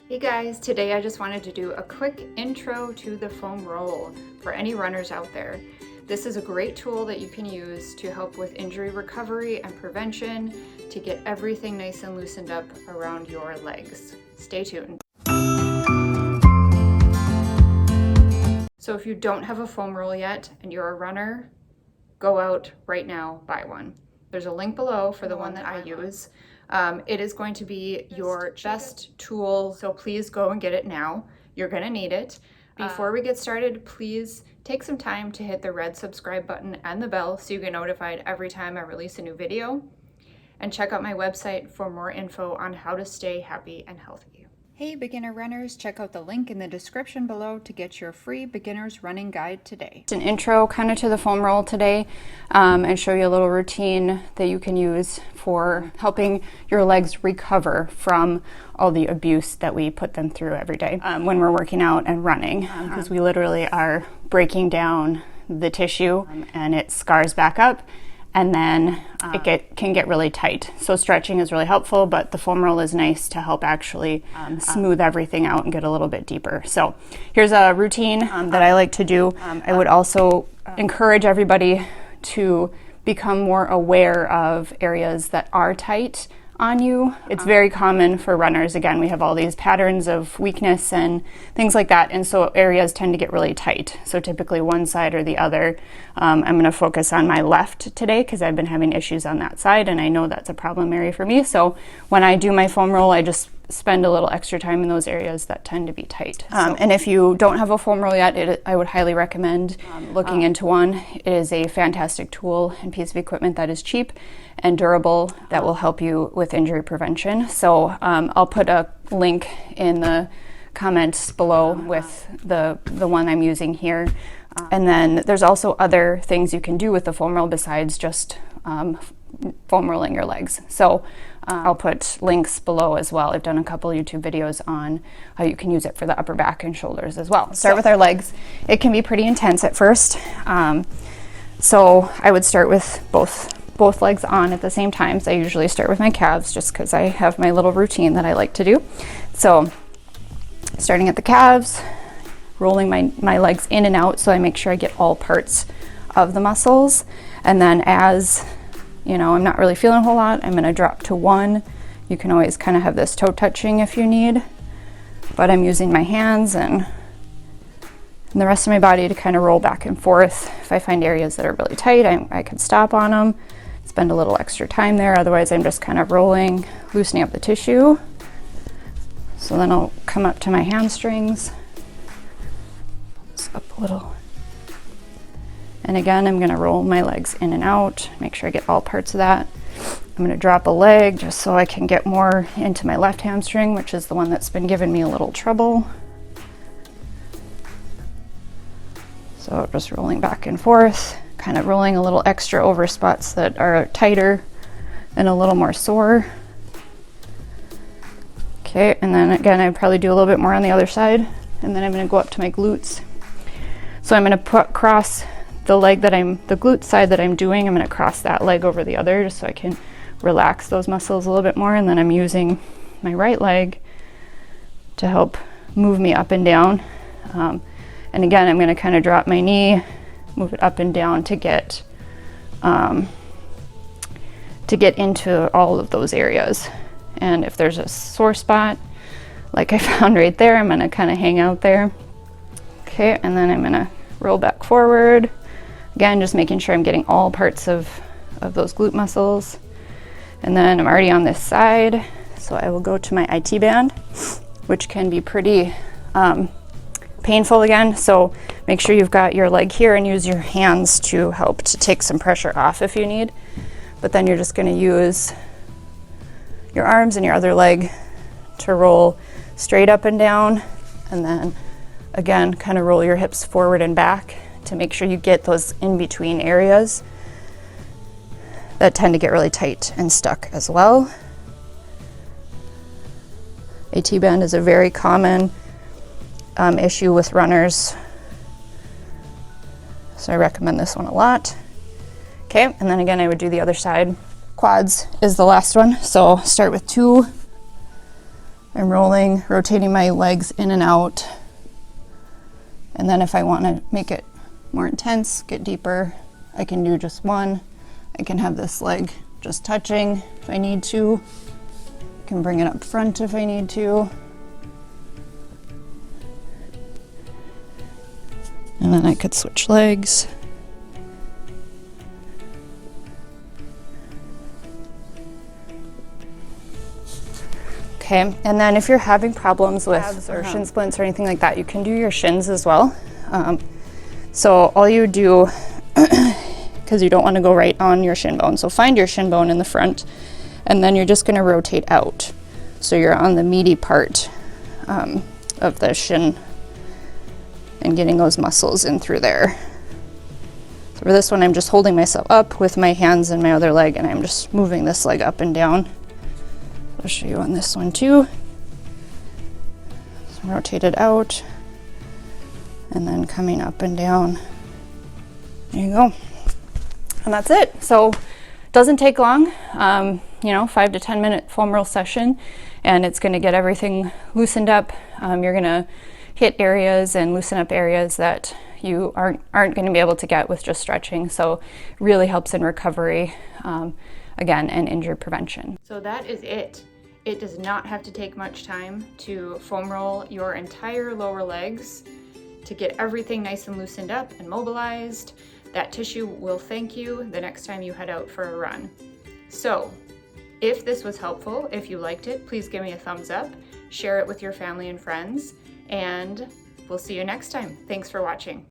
Hey guys, today I just wanted to do a quick intro to the foam roll for any runners out there. This is a great tool that you can use to help with injury recovery and prevention to get everything nice and loosened up around your legs. Stay tuned. So if you don't have a foam roll yet and you're a runner, go out right now, buy one. There's a link below for the one that I use. It is going to be your best tool, so please go and get it now. You're gonna need it. Before we get started, please take some time to hit the red subscribe button and the bell so you get notified every time I release a new video. And check out my website for more info on how to stay happy and healthy. Hey beginner runners, check out the link in the description below to get your free beginner's running guide today. It's an intro kind of to the foam roll today and show you a little routine that you can use for helping your legs recover from all the abuse that we put them through every day when we're working out and running, because we literally are breaking down the tissue and it scars back up. And then it can get really tight. So stretching is really helpful, but the foam roll is nice to help actually smooth everything out and get a little bit deeper. So here's a routine that I like to do. I would also encourage everybody to become more aware of areas that are tight on you. It's very common for runners. Again, we have all these patterns of weakness and things like that, and so areas tend to get really tight. So typically one side or the other. I'm going to focus on my left today because I've been having issues on that side, and I know that's a problem area for me. So when I do my foam roll, I just spend a little extra time in those areas that tend to be tight. And if you don't have a foam roll yet, I would highly recommend looking into one. It is a fantastic tool and piece of equipment that is cheap and durable that will help you with injury prevention. So I'll put a link in the comments below with the one I'm using here. And then there's also other things you can do with the foam roll besides just foam rolling your legs. So I'll put links below as well. I've done a couple YouTube videos on how you can use it for the upper back and shoulders as well. Start with our legs. It can be pretty intense at first. So I would start with both legs on at the same time. So I usually start with my calves just because I have my little routine that I like to do. So starting at the calves, rolling my legs in and out so I make sure I get all parts of the muscles. And then as you know, I'm not really feeling a whole lot, I'm gonna drop to one. You can always kind of have this toe touching if you need, but I'm using my hands and the rest of my body to kind of roll back and forth. If I find areas that are really tight, I can stop on them, spend a little extra time there. Otherwise, I'm just kind of rolling, loosening up the tissue. So then I'll come up to my hamstrings, pull this up a little. And again, I'm gonna roll my legs in and out, make sure I get all parts of that. I'm gonna drop a leg just so I can get more into my left hamstring, which is the one that's been giving me a little trouble. So just rolling back and forth, kind of rolling a little extra over spots that are tighter and a little more sore. Okay, and then again, I'd probably do a little bit more on the other side, and then I'm gonna go up to my glutes. So I'm gonna cross the glute side that I'm doing, I'm gonna cross that leg over the other just so I can relax those muscles a little bit more. And then I'm using my right leg to help move me up and down. And again, I'm gonna kind of drop my knee, move it up and down to get into all of those areas. And if there's a sore spot, like I found right there, I'm gonna kind of hang out there. Okay, and then I'm gonna roll back forward. Again, just making sure I'm getting all parts of those glute muscles. And then I'm already on this side, so I will go to my IT band, which can be pretty painful again. So make sure you've got your leg here and use your hands to help to take some pressure off if you need. But then you're just gonna use your arms and your other leg to roll straight up and down. And then again, kind of roll your hips forward and back to make sure you get those in between areas that tend to get really tight and stuck as well. AT band is a very common issue with runners, so I recommend this one a lot. Okay, and then again I would do the other side. Quads is the last one, so start with two I'm rolling, rotating my legs in and out. And then if I want to make it more intense, get deeper, I can do just one. I can have this leg just touching if I need to. I can bring it up front if I need to. And then I could switch legs. Okay, and then if you're having problems with abs or shin splints or anything like that, you can do your shins as well. So all you do, because you don't want to go right on your shin bone, so find your shin bone in the front, and then you're just going to rotate out. So you're on the meaty part of the shin and getting those muscles in through there. So for this one, I'm just holding myself up with my hands and my other leg, and I'm just moving this leg up and down. I'll show you on this one too. So rotate it out and then coming up and down. There you go. And that's it. So it doesn't take long, 5 to 10 minute foam roll session, and it's going to get everything loosened up. You're going to hit areas and loosen up areas that you aren't going to be able to get with just stretching. So really helps in recovery. Again, and injury prevention. So that is it. It does not have to take much time to foam roll your entire lower legs to get everything nice and loosened up and mobilized. That tissue will thank you the next time you head out for a run. So if this was helpful, if you liked it, please give me a thumbs up, share it with your family and friends, and we'll see you next time. Thanks for watching.